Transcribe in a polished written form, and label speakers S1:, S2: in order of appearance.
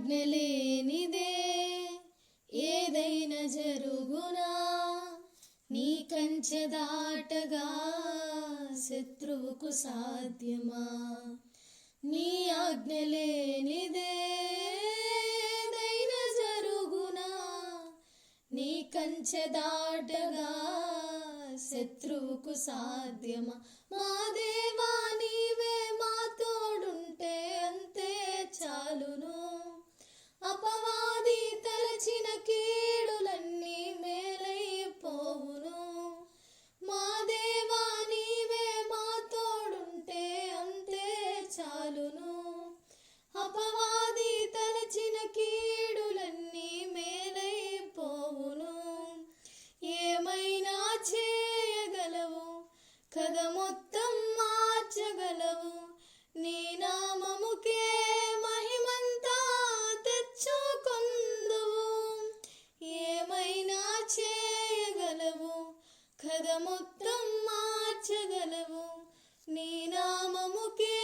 S1: ఆజ్ఞలేనిదే ఏదైనా జరుగునా, నీ కంచె దాటగా శత్రువుకు సాధ్యమా. నీ ఆజ్ఞలేనిదే ఏదైనా జరుగునా, నీ కంచె దాటగా శత్రువుకు సాధ్యమా. మా దేవా నీవే మా తోడుంటే అంతే చాలును, అపవాది తలచిన కీడులన్నీ మేలైపోవును. మా దేవా నీవే మా తోడుంటే అంతే చాలును, అపవాది తలచిన కీడులన్నీ మేలైపోవును. ఏమైనా చేయగలవు, కథ మొత్తం మార్చగలవు, నీ నామముకే మహిమంతా తెచ్చుకొందువు. ఏమైనా చేయగలవు, కథ మొత్తం మార్చగలవు, నీ నామముకే